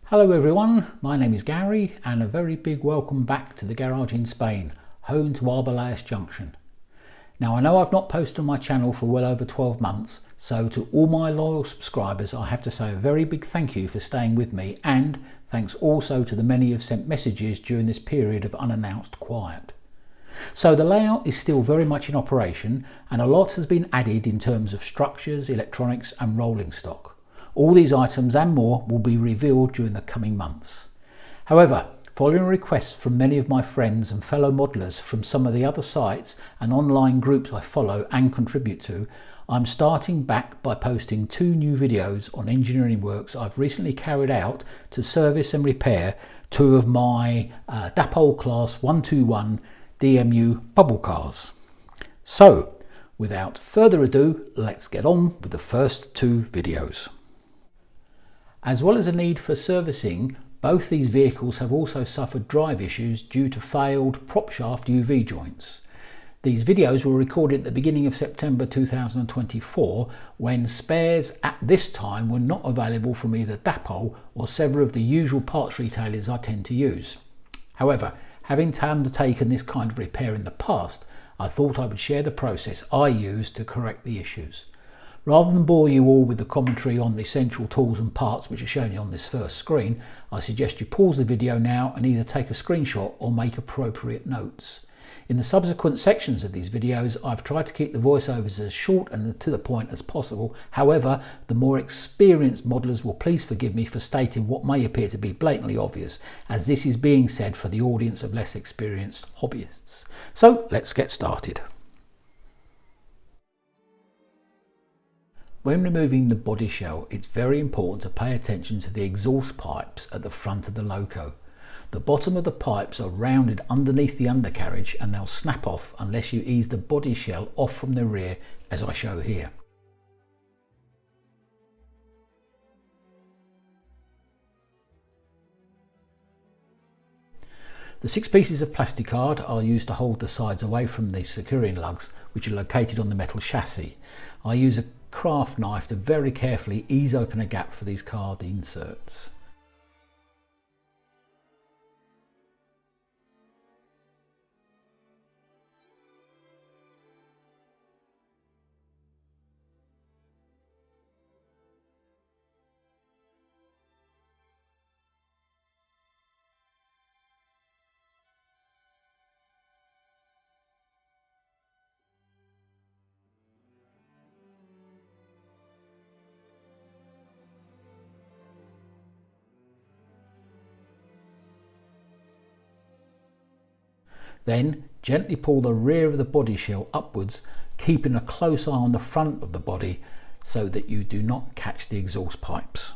Hello everyone, my name is Gary and a very big welcome back to the garage in Spain, home to Arboleas Junction. Now I know I've not posted on my channel for well over 12 months, so to all my loyal subscribers I have to say a very big thank you for staying with me, and thanks also to the many who have sent messages during this period of unannounced quiet. So the layout is still very much in operation and a lot has been added in terms of structures, electronics and rolling stock. All these items and more will be revealed during the coming months. However, following requests from many of my friends and fellow modelers from some of the other sites and online groups I follow and contribute to, I'm starting back by posting 2 new videos on engineering works I've recently carried out to service and repair 2 of my Dapol class 121 DMU bubble cars. So, without further ado, let's get on with the first 2 videos. As well as a need for servicing, both these vehicles have also suffered drive issues due to failed prop shaft UV joints. These videos were recorded at the beginning of September 2024 when spares at this time were not available from either Dapol or several of the usual parts retailers I tend to use. However, having undertaken this kind of repair in the past, I thought I would share the process I used to correct the issues. Rather than bore you all with the commentary on the essential tools and parts which are shown you on this first screen, I suggest you pause the video now and either take a screenshot or make appropriate notes. In the subsequent sections of these videos, I've tried to keep the voiceovers as short and to the point as possible. However, the more experienced modelers will please forgive me for stating what may appear to be blatantly obvious, as this is being said for the audience of less experienced hobbyists. So let's get started. When removing the body shell, it's very important to pay attention to the exhaust pipes at the front of the loco. The bottom of the pipes are rounded underneath the undercarriage and they'll snap off unless you ease the body shell off from the rear, as I show here. The 6 pieces of plasticard are used to hold the sides away from the securing lugs, which are located on the metal chassis. I use a craft knife to very carefully ease open a gap for these card inserts. Then gently pull the rear of the body shell upwards, keeping a close eye on the front of the body so that you do not catch the exhaust pipes.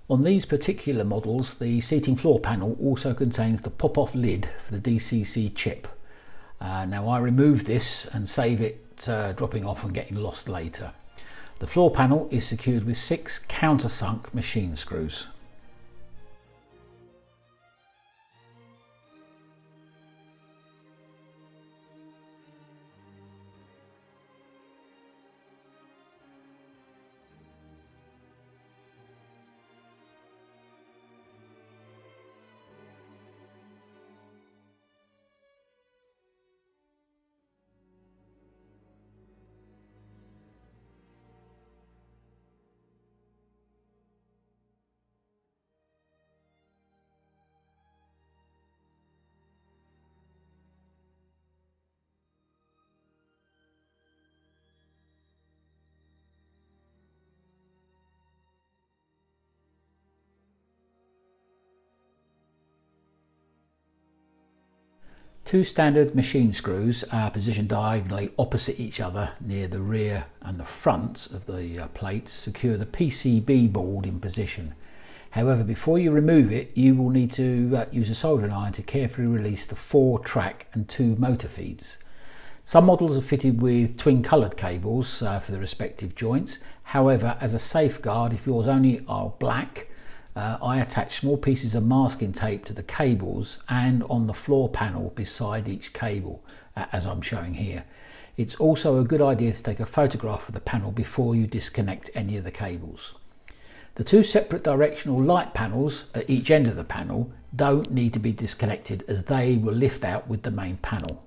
On these particular models, the seating floor panel also contains the pop-off lid for the DCC chip. Now I remove this and save it dropping off and getting lost later. The floor panel is secured with 6 countersunk machine screws. Two standard machine screws are positioned diagonally opposite each other near the rear and the front of the plate secure the PCB board in position. However, before you remove it, you will need to use a soldering iron to carefully release the 4 track and 2 motor feeds. Some models are fitted with twin coloured cables for the respective joints. However, as a safeguard, if yours only are black, I attach small pieces of masking tape to the cables and on the floor panel beside each cable, as I'm showing here. It's also a good idea to take a photograph of the panel before you disconnect any of the cables. The two separate directional light panels at each end of the panel don't need to be disconnected, as they will lift out with the main panel.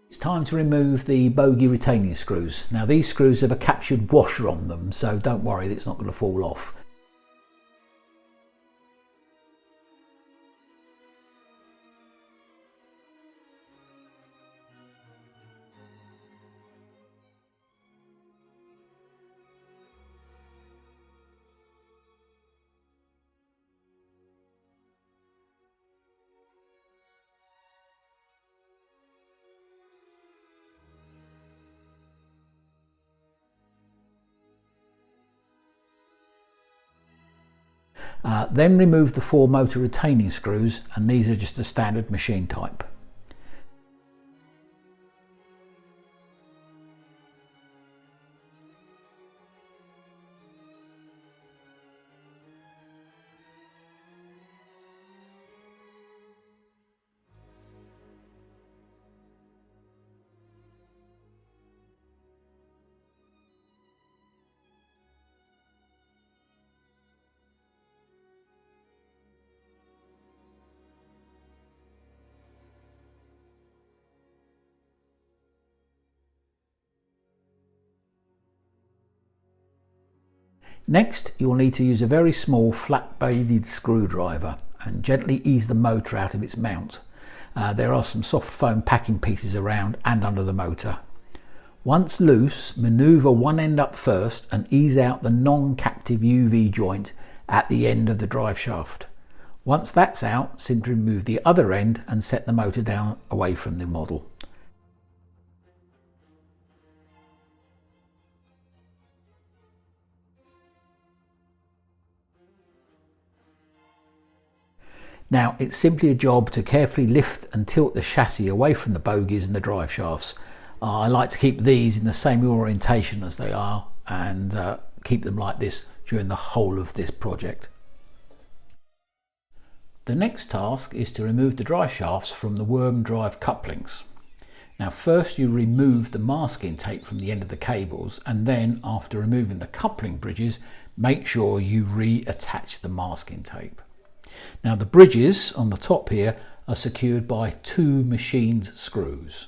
It's time to remove the bogie retaining screws. Now these screws have a captured washer on them, so don't worry, it's not going to fall off. Then remove the 4 motor retaining screws, and these are just a standard machine type. Next, you'll need to use a very small flat bladed screwdriver and gently ease the motor out of its mount. There are some soft foam packing pieces around and under the motor. Once loose, manoeuvre one end up first and ease out the non-captive UV joint at the end of the drive shaft. Once that's out, simply remove the other end and set the motor down away from the model. Now it's simply a job to carefully lift and tilt the chassis away from the bogies and the drive shafts. I like to keep these in the same orientation as they are and keep them like this during the whole of this project. The next task is to remove the drive shafts from the worm drive couplings. Now first you remove the masking tape from the end of the cables, and then after removing the coupling bridges, make sure you reattach the masking tape. Now the bridges on the top here are secured by 2 machined screws.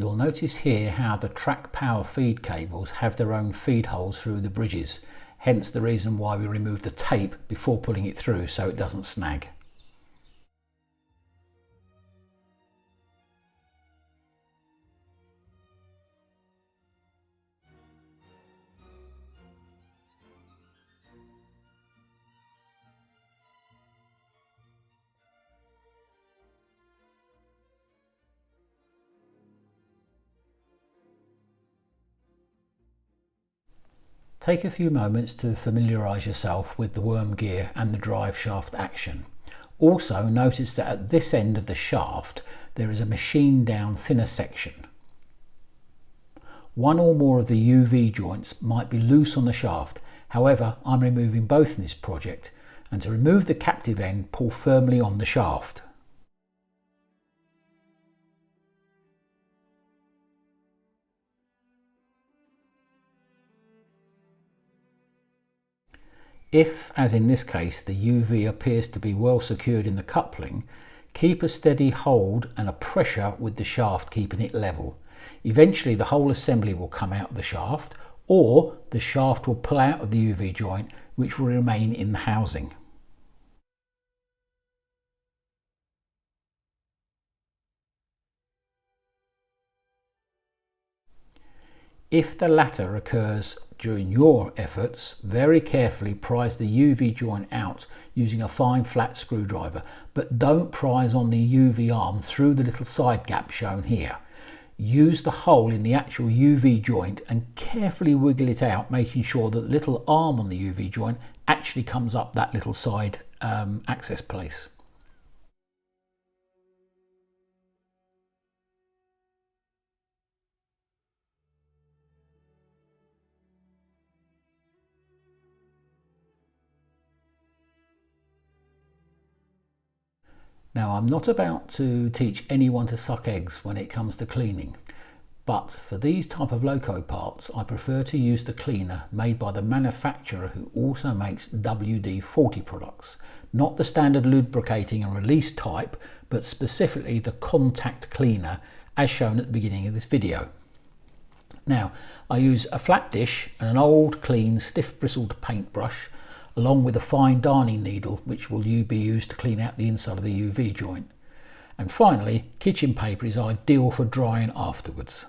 You'll notice here how the track power feed cables have their own feed holes through the bridges, hence the reason why we remove the tape before pulling it through so it doesn't snag. Take a few moments to familiarise yourself with the worm gear and the drive shaft action. Also notice that at this end of the shaft there is a machined down thinner section. One or more of the UV joints might be loose on the shaft, however I'm removing both in this project, and to remove the captive end, pull firmly on the shaft. If, as in this case, the UV appears to be well secured in the coupling, keep a steady hold and a pressure with the shaft keeping it level. Eventually the whole assembly will come out of the shaft, or the shaft will pull out of the UV joint, which will remain in the housing. If the latter occurs during your efforts, very carefully prise the UV joint out using a fine flat screwdriver, but don't prise on the UV arm through the little side gap shown here. Use the hole in the actual UV joint and carefully wiggle it out, making sure that the little arm on the UV joint actually comes up that little side access place. Now, I'm not about to teach anyone to suck eggs when it comes to cleaning, but for these type of loco parts I prefer to use the cleaner made by the manufacturer who also makes WD-40 products, not the standard lubricating and release type, but specifically the contact cleaner as shown at the beginning of this video. Now, I use a flat dish and an old clean stiff bristled paintbrush, along with a fine darning needle which will be used to clean out the inside of the UV joint. And finally, kitchen paper is ideal for drying afterwards.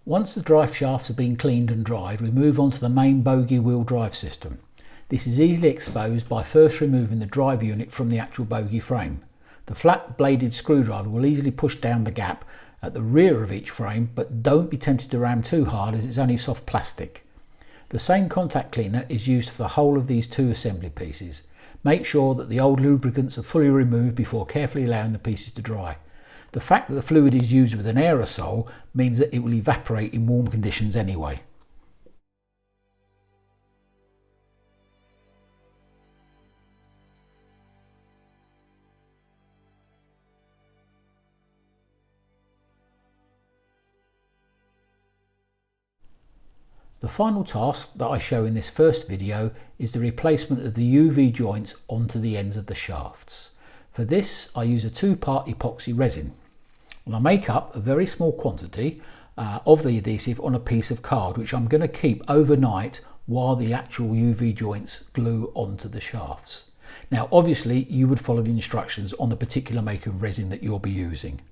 Once the drive shafts have been cleaned and dried, we move on to the main bogie wheel drive system. This is easily exposed by first removing the drive unit from the actual bogie frame. The flat bladed screwdriver will easily push down the gap at the rear of each frame, but don't be tempted to ram too hard as it's only soft plastic. The same contact cleaner is used for the whole of these two assembly pieces. Make sure that the old lubricants are fully removed before carefully allowing the pieces to dry. The fact that the fluid is used with an aerosol means that it will evaporate in warm conditions anyway. The final task that I show in this first video is the replacement of the UV joints onto the ends of the shafts. For this I use a two-part epoxy resin. I make up a very small quantity of the adhesive on a piece of card, which I'm going to keep overnight while the actual UV joints glue onto the shafts. Now obviously you would follow the instructions on the particular make of resin that you'll be using.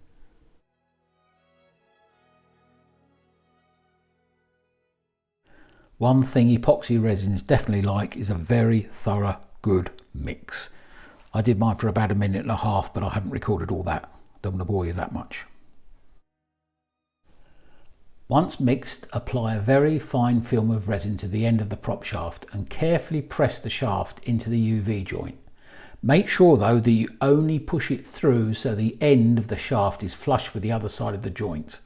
One thing epoxy resins definitely like is a very thorough good mix. I did mine for about a minute and a half, but I haven't recorded all that. Don't want to bore you that much. Once mixed, apply a very fine film of resin to the end of the prop shaft and carefully press the shaft into the UV joint. Make sure though that you only push it through so the end of the shaft is flush with the other side of the joint.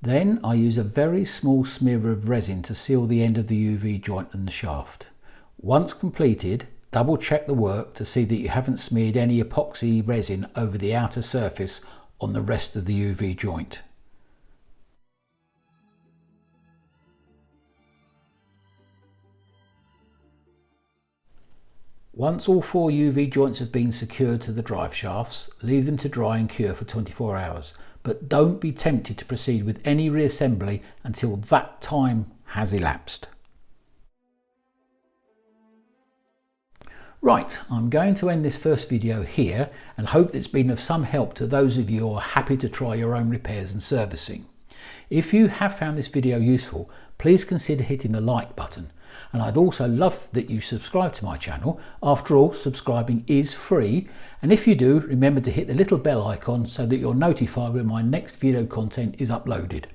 Then I use a very small smear of resin to seal the end of the UV joint and the shaft. Once completed, double check the work to see that you haven't smeared any epoxy resin over the outer surface on the rest of the UV joint. Once all 4 UV joints have been secured to the drive shafts, leave them to dry and cure for 24 hours. But don't be tempted to proceed with any reassembly until that time has elapsed. Right, I'm going to end this first video here and hope it's been of some help to those of you who are happy to try your own repairs and servicing. If you have found this video useful, please consider hitting the like button, and I'd also love that you subscribe to my channel. After all, subscribing is free, and if you do, remember to hit the little bell icon so that you're notified when my next video content is uploaded.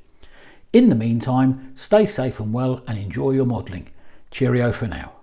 In the meantime, stay safe and well and enjoy your modelling. Cheerio for now.